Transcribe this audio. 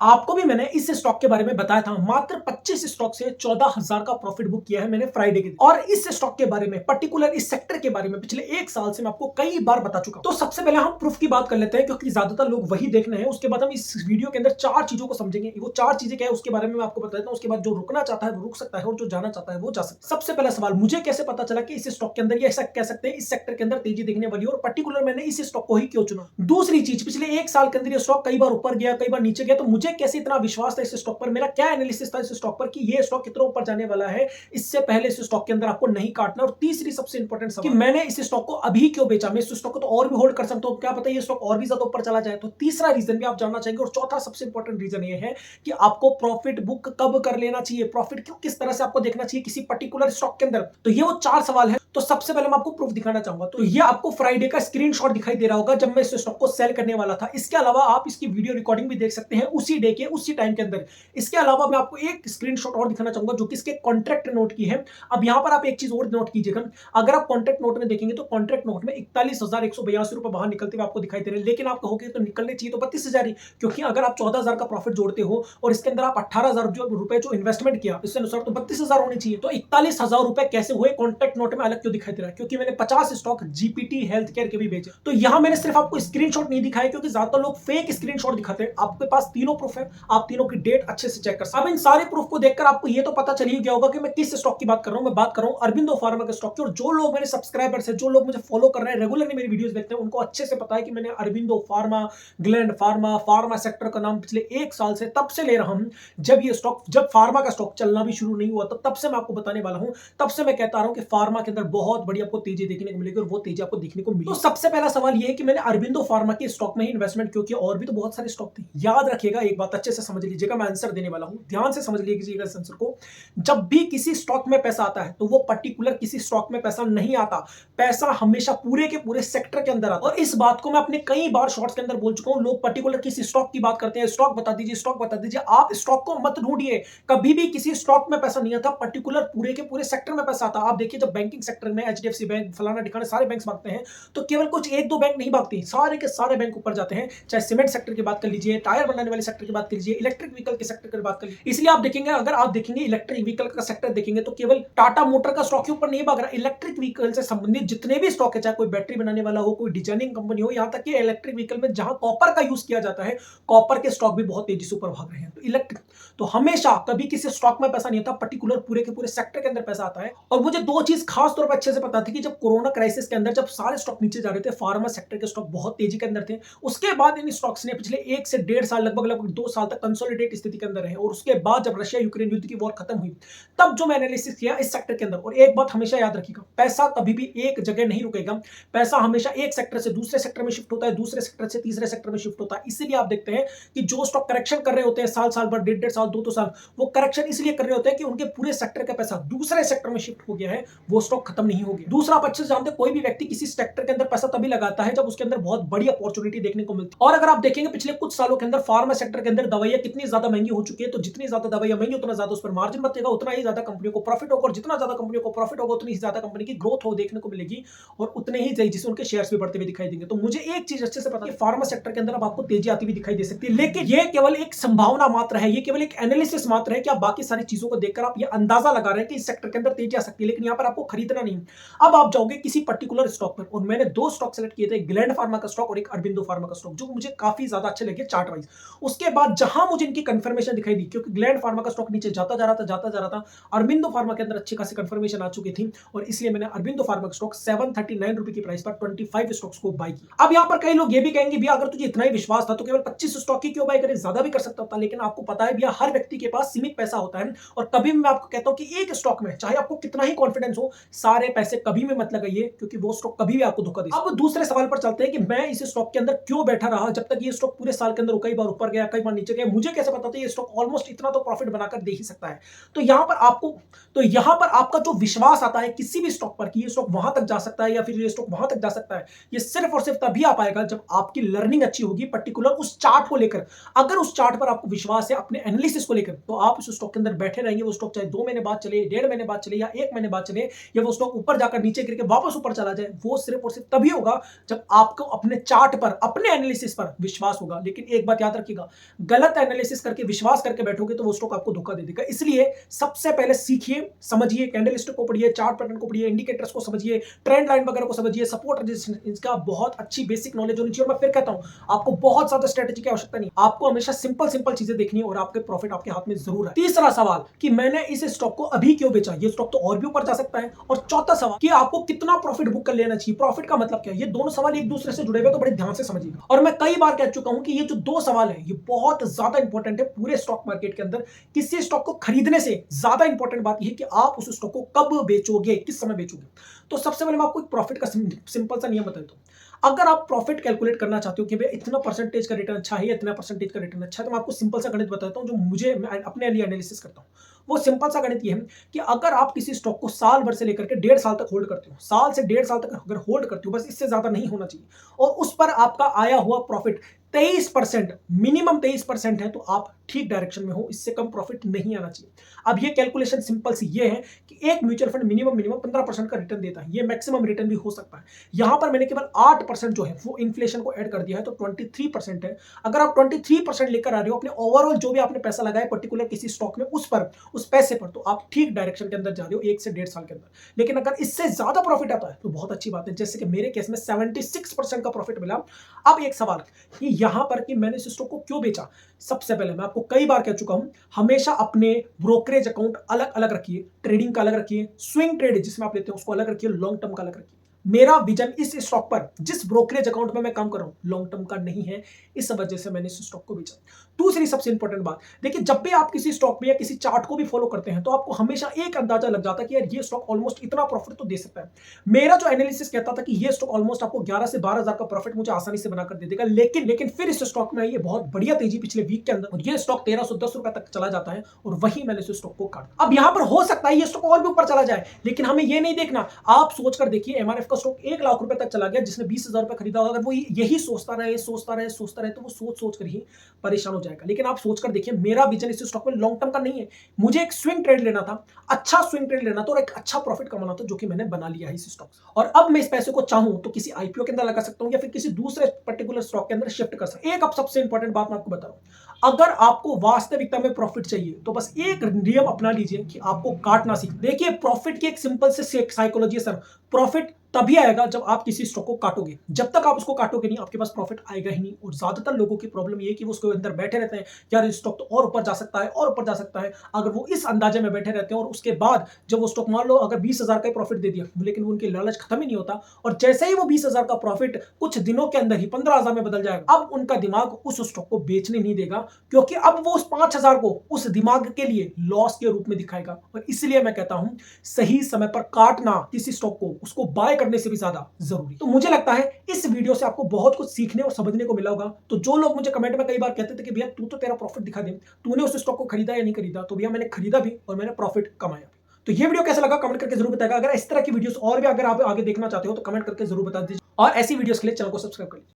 आपको भी मैंने इस स्टॉक के बारे में बताया था। मात्र 25 स्टॉक से 14,000 का प्रॉफिट बुक किया है मैंने फ्राइडे के दिन। और इस स्टॉक के बारे में, पर्टिकुलर इस सेक्टर के बारे में पिछले 1 साल से मैं आपको कई बार बता चुका हूं। तो सबसे पहले हम प्रूफ की बात कर लेते हैं, क्योंकि ज्यादातर लोग वही देखने हैं। उसके बाद हम इस वीडियो के अंदर 4 चीजों को समझेंगे। वो 4 चीजें क्या है उसके बारे में मैं आपको बता देता हूं। उसके बाद जो रुकना चाहता है वो रुक सकता है, और जो जाना चाहता है वो जा सकता है। सबसे पहला सवाल, मुझे कैसे पता चला कि इस स्टॉक के अंदर, ये ऐसा कह सकते हैं इस सेक्टर के अंदर तेजी देखने वाली है, और पर्टिकुलर मैंने इस स्टॉक को ही क्यों चुना। दूसरी चीज, पिछले 1 साल के अंदर ये स्टॉक कई बार ऊपर गया, कई बार नीचे गया, तो मुझे कैसे इतना विश्वास था इस स्टॉक पर, मेरा क्या एनालिसिस था इस स्टॉक पर कि ये स्टॉक कितना ऊपर जाने वाला है। इससे पहले इस स्टॉक के अंदर आपको नहीं काटना। और तीसरी सबसे इंपॉर्टेंट सवाल कि मैंने इस स्टॉक को अभी क्यों बेचा। मैं इस स्टॉक को तो और भी होल्ड कर सकता हूं, क्या पता ये स्टॉक और भी ज्यादा ऊपर चला जाए। तो तीसरा रीजन भी आप जानना चाहेंगे। और चौथा सबसे इंपॉर्टेंट रीजन ये है कि आपको प्रॉफिट बुक कब कर लेना चाहिए, प्रॉफिट क्यों किस तरह से आपको देखना चाहिए किसी पर्टिकुलर स्टॉक के अंदर। तो ये वो 4 सवाल है। तो सबसे पहले मैं आपको प्रूफ दिखाना चाहूंगा। तो ये आपको फ्राइडे का स्क्रीनशॉट दिखाई दे रहा होगा जब मैं इस स्टॉक को सेल करने वाला था। इसके अलावा आप इसकी वीडियो रिकॉर्डिंग भी देख सकते हैं उसी डे के उसी टाइम के अंदर। इसके अलावा मैं आपको एक स्क्रीनशॉट और दिखाना चाहूंगा जो कि इसके कॉन्ट्रैक्ट नोट की है। अब यहां पर आप एक चीज और नोट कीजिएगा, अगर आप कॉन्ट्रैक्ट नोट में देखेंगे तो कॉन्ट्रैक्ट नोट में 41,182 रुपए बाहर निकलते हुए आपको दिखाई दे रहे हैं। लेकिन आप कहोगे तो निकलने चाहिए तो 32,000 ही, क्योंकि अगर आप 14,000 का प्रॉफिट जोड़ते हो और इसके अंदर आप 18,000 रुपए जो इन्वेस्टमेंट किया, इसके अनुसार तो 32,000 होने चाहिए। तो 41,000 रुपए कैसे हुए कॉन्ट्रैक्ट नोट में अलग क्यों दिखाई दे रहा है? क्योंकि मैंने 50 स्टॉक जीपीटी हेल्थ केयर के भी बेचे। तो यहां मैंने सिर्फ आपको स्क्रीनशॉट नहीं दिखाया, क्योंकि ज्यादातर लोग फेक स्क्रीनशॉट दिखाते हैं। आपके पास तीनों प्रूफ है, आप तीनों की डेट अच्छे से चेक कर सकते हैं। अब इन सारे प्रूफ को देखकर आपको ये तो पता चल ही गया होगा कि मैं किस स्टॉक की बात कर रहा हूं। मैं बात कर रहा हूं अरबिंदो फार्मा के स्टॉक की। और जो लोग मेरे सब्सक्राइबर्स हैं, जो लोग मुझे फॉलो कर रहे हैं, रेगुलरली मेरी वीडियोस देखते हैं, उनको अच्छे से पता है कि मैंने Aurobindo pharma, gland pharma, pharma sector का नाम पिछले 1 साल से तब से ले रहा हूं जब फार्मा का स्टॉक चलना भी शुरू नहीं हुआ, तब से मैं आपको बताने वाला हूं। तब से मैं कहता रहा हूं कि फार्मा के अंदर बहुत बड़ी आपको तेजी देखने को मिलेगी, और वो तेजी आपको देखने को मिली। तो सबसे पहला सवाल ये है कि मैंने अरबिंदो फार्मा के स्टॉक में ही इन्वेस्टमेंट क्यों किया, और भी तो बहुत सारे स्टॉक थे। याद रखिएगा, एक बात अच्छे से समझ लीजिएगा, मैं आंसर देने वाला हूं, ध्यान से समझ लीजिएगा इस आंसर को। जब भी किसी स्टॉक में पैसा आता है तो वो पर्टिकुलर किसी स्टॉक में पैसा नहीं आता, पैसा हमेशा पूरे के पूरे सेक्टर के अंदर आता है। और इस बात को मैं अपने कई बार शॉर्ट्स के अंदर बोल चुका हूं। लोग पर्टिकुलर किसी स्टॉक की बात करते हैं, स्टॉक बता दीजिए, स्टॉक बता दीजिए। आप स्टॉक को मत ढूंढिए, कभी भी किसी स्टॉक में पैसा नहीं आता, पर्टिकुलर पूरे के पूरे सेक्टर में पैसा आता। आप देखिए, जब बैंकिंग सेक्टर में एचडीएफसी बैंक, फलाना ठिकाना सारे बैंक भागते हैं, तो केवल कुछ 1-2 बैंक नहीं भागते, सारे के सारे बैंक ऊपर जाते हैं। चाहे सीमेंट सेक्टर की बात कर लीजिए, टायर बनाने वाले सेक्टर की बात कर लीजिए, इलेक्ट्रिक व्हीकल के सेक्टर की बात कर लीजिए। इसलिए आप देखेंगे, अगर आप देखेंगे इलेक्ट्रिक व्हीकल का सेक्टर देखेंगे तो केवल टाटा मोटर का स्टॉक ऊपर नहीं भाग रहा। इलेक्ट्रिक व्हीकल से संबंधित जितने भी स्टॉक है, चाहे कोई बैटरी बनाने वाला हो, कोई डिजाइनिंग कंपनी हो, यहां तक कि इलेक्ट्रिक व्हीकल में जहां कॉपर का यूज किया जाता है, कॉपर के स्टॉक भी बहुत तेजी से ऊपर भाग रहे हैं। तो इलेक्ट्रिक, तो हमेशा कभी किसी स्टॉक में पैसा नहीं आता, पर्टिकुलर पूरे के पूरे सेक्टर के अंदर पैसा आता है। और मुझे 2 चीज खास तौर पर अच्छे से पता थी कि जब कोरोना क्राइसिस के अंदर जब सारे स्टॉक नीचे जा रहे थे, फार्मा सेक्टर के स्टॉक बहुत तेजी के अंदर थे। उसके बाद इन स्टॉक्स ने पिछले 1 से 1.5 साल, लगभग 2 साल तक कंसोलिडेट स्थिति के अंदर रहे। और उसके बाद जब रशिया यूक्रेन युद्ध की वॉर खत्म हुई, तब जो मैं एनालिसिस किया इस सेक्टर के अंदर। और एक बात हमेशा याद रखिएगा, पैसा कभी भी एक जगह नहीं रुकेगा। पैसा हमेशा एक सेक्टर से दूसरे सेक्टर में शिफ्ट होता है, दूसरे सेक्टर से तीसरे सेक्टर में शिफ्ट होता है। इसीलिए आप देखते हैं कि जो स्टॉक करेक्शन कर रहे होते हैं साल भर, 1.5 साल, 2 साल, वो करेक्शन इसलिए कर रहे होते हैं कि उनके पूरे सेक्टर का पैसा दूसरे सेक्टर में शिफ्ट हो गया है, वो स्टॉक खत्म नहीं हो गया। दूसरा, आप अच्छे से जानते हैं, कोई भी व्यक्ति किसी सेक्टर के अंदर पैसा तभी लगाता है जब उसके अंदर बहुत बड़ी अपॉर्चुनिटी देखने को मिलती है। और अगर आप देखेंगे पिछले कुछ सालों के अंदर फार्मा सेक्टर के अंदर दवाइयां कितनी ज्यादा महंगी हो चुकी है, तो जितनी ज्यादा दवाइयां महंगी, उतना ज्यादा उस पर मार्जिन बचेगा, उतना ही ज्यादा कंपनियों को प्रॉफिट होगा। और जितना ज्यादा कंपनियों को प्रॉफिट होगा, उतनी ही ज्यादा कंपनी की ग्रोथ हो देखने को मिलेगी, और उतने ही तेजी से उनके शेयर्स भी बढ़ते हुए दिखाई देंगे। तो मुझे एक चीज अच्छे से पता है, फार्मा सेक्टर के अंदर अब आपको तेजी आती हुई दिखाई दे सकती है, लेकिन ये केवल एक संभावना मात्र है, ये केवल एक एनालिसिस मात्र है कि आप बाकी सारी चीजों को देखकर आप ये अंदाजा लगा रहे हैं कि इस सेक्टर के अंदर तेजी आ सकती है, लेकिन यहां पर आपको खरीदना नहीं। अब आप जाओगे किसी पर्टिकुलर स्टॉक पर, और मैंने 2 स्टॉक सेलेक्ट किए थे, ग्लैंड फार्मा का स्टॉक और एक अरबिंदो फार्मा का स्टॉक, जो मुझे काफी ज्यादा अच्छे लगे चार्ट वाइज। उसके बाद जहां मुझे इनकी कंफर्मेशन दिखाई दी, क्योंकि ग्लैंड फार्मा का स्टॉक नीचे जाता जा रहा था, अरबिंदो फार्मा के अंदर अच्छी खासी कंफर्मेशन आ चुकी थी, और इसलिए मैंने अरबिंदो फार्मा का स्टॉक 739 रुपए की प्राइस पर 25 स्टॉक्स को बाय किया। अब यहां पर कई लोग ये भी कहेंगे, भैया अगर तुझे इतना ही विश्वास था तो केवल 25 स्टॉक ही क्यों बाय करे, ज्यादा भी कर सकता था। लेकिन आपको पता है भैया, हर व्यक्ति के पास सीमित पैसा होता है, और कभी मैं आपको कहता हूं कि एक स्टॉक में चाहे आपको कितना ही कॉन्फिडेंस हो, सारे पैसे कभी में मत लगाइए, क्योंकि वो स्टॉक कभी भी आपको धोखा दे। अब दूसरे सवाल पर चलते हैं कि मैं इस स्टॉक के अंदर क्यों बैठा रहा जब तक ये स्टॉक पूरे साल के अंदर कई बार ऊपर गया, कई बार नीचे गया। मुझे कैसे पता था ये स्टॉक ऑलमोस्ट इतना तो प्रॉफिट बनाकर दे ही सकता है। तो यहां पर आपका जो विश्वास आता है किसी भी स्टॉक पर कि ये स्टॉक वहां तक जा सकता है या फिर ये स्टॉक वहां तक जा सकता है, ये सिर्फ और सिर्फ तभी आ पाएगा जब आपकी लर्निंग अच्छी होगी, पर्टिकुलर उस चार्ट को लेकर। अगर उस चार्ट पर आपको विश्वास है अपने एनालिसिस को लेकर, तो आप उस स्टॉक के अंदर बैठे रहेंगे। वो स्टॉक चाहे 2 महीने बाद चले, 1.5 महीने बाद चले, या 1 महीने बाद चले, या वो स्टॉक ऊपर जाकर नीचे गिर के वापस ऊपर चला जाए, वो सिर्फ और सिर्फ तभी होगा जब आपको अपने चार्ट पर, अपने एनालिसिस पर विश्वास होगा। लेकिन एक बात याद रखिएगा, गलत एनालिसिस करके विश्वास करके बैठोगे तो वो स्टॉक आपको धोखा दे देगा। इसलिए सबसे पहले सीखिए, समझिए, कैंडलस्टिक को पढ़िए, चार्ट पैटर्न को पढ़िए, इंडिकेटर्स को समझिए, ट्रेंड लाइन वगैरह को समझिए, सपोर्ट रेजिस्टेंस, इसका बहुत अच्छी बेसिक नॉलेज होनी चाहिए। और मैं फिर कहता हूं, आपको बहुत ज्यादा स्ट्रेटेजी की आवश्यकता नहीं, आपको हमेशा सिंपल सिंपल चीजें देखनी है और आपके प्रॉफिट आपके हाथ में जरूर है। तीसरा सवाल कि मैंने इस स्टॉक को अभी क्यों बेचा, ये स्टॉक तो और भी ऊपर जा सकता है। और चौथा सवाल कि आपको कितना प्रॉफिट बुक कर लेना चाहिए, प्रॉफिट का मतलब क्या है। ये दोनों सवाल एक दूसरे से जुड़े हुए, तो बड़े ध्यान से समझिएगा। और मैं कई बार कह चुका हूं कि ये जो दो सवाल है ये बहुत ज्यादा इंपॉर्टेंट है पूरे स्टॉक मार्केट के अंदर। किसी स्टॉक को खरीदने से ज्यादा इंपॉर्टेंट बात यह है कि आप उस स्टॉक को कब बेचोगे, किस समय बेचोगे। तो सबसे पहले मैं आपको एक प्रॉफिट का सिंपल सा नियम बता देता हूं। अगर आप प्रॉफिट कैलकुलेट करना चाहते हो कि भाई इतना परसेंटेज का रिटर्न अच्छा है, इतना परसेंटेज का रिटर्न अच्छा है, तो मैं आपको सिंपल सा गणित बताता हूं जो मैं अपने लिए एनालिसिस करता हूं। वो सिंपल सा गणित ये है कि अगर आप किसी स्टॉक को साल भर से लेकर के 1.5 साल तक होल्ड करते हो, साल से 1.5 साल तक अगर होल्ड करते हो, बस इससे ज्यादा नहीं होना चाहिए, और उस पर आपका आया हुआ प्रॉफिट 23%, मिनिमम 23% है, तो आप ठीक डायरेक्शन में हो, इससे कम प्रॉफिट नहीं आना चाहिए। अब ये कैलकुलेशन सिंपल सी ये है कि एक म्यूचुअल फंड मिनिमम 15% का रिटर्न देता है, ये मैक्सिमम रिटर्न भी हो सकता है। यहां पर मैंने केवल 8% जो है वो इन्फ्लेशन को ऐड कर दिया है, तो 23% है। अगर आप 23% लेकर आ रहे हो अपने ओवरऑल जो भी आपने पैसा लगाया पर्टिकुलर किसी स्टॉक में, उस पैसे पर, तो आप ठीक डायरेक्शन के अंदर जा रहे हो 1 से 1.5 साल के अंदर। लेकिन अगर इससे ज्यादा प्रॉफिट आता है तो बहुत अच्छी बात है, जैसे कि मेरे केस में 76% का प्रॉफिट मिला। अब एक सवाल कि यहां पर कि मैंने इस स्टॉक को क्यों बेचा। सबसे पहले मैं आपको कई बार कह चुका हूं, हमेशा अपने ब्रोकरेज अकाउंट अलग अलग रखिए, ट्रेडिंग का अलग रखिए, स्विंग ट्रेड जिसमें आप लेते हैं उसको अलग रखिए, लॉन्ग टर्म का अलग रखिए। मेरा विजन इस स्टॉक पर, जिस ब्रोकरेज अकाउंट में मैं काम कर रहा हूं, लॉन्ग टर्म का नहीं है, इस वजह से मैंने इस स्टॉक को बेचा। दूसरी सबसे इंपॉर्टेंट बात, देखिए जब भी आप किसी स्टॉक में या किसी चार्ट को भी फॉलो करते हैं तो आपको हमेशा एक अंदाजा लग जाता है कि यार ये स्टॉक ऑलमोस्ट इतना प्रॉफिट तो दे सकता है। मेरा जो एनालिसिस कहता था कि ये स्टॉक ऑलमोस्ट आपको 11 से 12,000 का प्रॉफिट मुझे आसानी से बनाकर दे देगा, लेकिन फिर इस स्टॉक में आई है बहुत बढ़िया तेजी पिछले वीक के अंदर, और ये स्टॉक 1310 रुपए तक चला जाता है, और वही मैंने इस स्टॉक को काटा। अब यहां पर हो सकता है ये स्टॉक और भी ऊपर चला जाए, लेकिन हमें ये नहीं देखना। आप सोचकर देखिए, एमआरएफ का स्टॉक 1 लाख रुपए तक चला गया, जिसने 20,000 रुपए खरीदा होगा, अगर वो यही सोचता रहे तो वो सोच कर ही परेशान हो जाएगा। लेकिन आप सोचकर देखिए, मेरा विजन इस स्टॉक में लॉन्ग टर्म का नहीं है, मुझे एक स्विंग ट्रेड लेना था, अच्छा स्विंग ट्रेड लेना था और एक अच्छा प्रॉफिट कमाना था, जो कि मैंने बना लिया है इस स्टॉक से। और अब मैं इस पैसे को चाहूं तो किसी आईपीओ के अंदर लगा सकता हूं या फिर किसी दूसरे पर्टिकुलर स्टॉक के अंदर शिफ्ट कर सकता हूं। एक अब सबसे इंपॉर्टेंट बात मैं आपको बता रहा हूं, अगर आपको वास्तविकता में प्रॉफिट चाहिए तो बस एक नियम अपना लीजिए कि आपको काटना सीख। देखिए, प्रॉफिट की एक सिंपल से साइकोलॉजी है सर, प्रॉफिट तभी आएगा जब आप किसी स्टॉक को काटोगे। जब तक आप उसको काटोगे नहीं, आपके पास प्रॉफिट आएगा ही नहीं। और ज्यादातर लोगों की प्रॉब्लम ये है कि वो उसके अंदर बैठे रहते हैं, यार इस स्टॉक तो और ऊपर जा सकता है, और ऊपर जा सकता है। अगर वो इस अंदाजे में बैठे रहते हैं और उसके बाद जब वो स्टॉक, मान लो अगर 20,000 का प्रॉफिट दे दिया, लेकिन उनकी लालच खत्म ही नहीं होता, और जैसे ही वो 20,000 का प्रॉफिट कुछ दिनों के अंदर ही 15,000 में बदल जाएगा, अब उनका दिमाग उस स्टॉक को बेचने नहीं देगा, क्योंकि अब वो उस 5,000 को उस दिमाग के लिए लॉस के रूप में दिखाएगा। और इसलिए मैं कहता हूं, सही समय पर काटना किसी स्टॉक को, उसको बाय करने से भी ज्यादा जरूरी। तो मुझे लगता है इस वीडियो से आपको बहुत कुछ सीखने और समझने को मिला होगा। तो जो लोग मुझे कमेंट में कई बार कहते थे कि भैया तू तो तेरा प्रॉफिट दिखा दे, तूने उस स्टॉक को खरीदा या नहीं खरीदा, तो भैया मैंने खरीदा भी और मैंने प्रॉफिट कमाया भी। तो ये वीडियो कैसा लगा कमेंट करके जरूर बताएगा। अगर इस तरह की वीडियोस और भी अगर आप आगे देखना चाहते हो तो कमेंट करके जरूर बता दीजिए, और ऐसी वीडियोस के लिए चैनल को सब्सक्राइब कर लीजिए।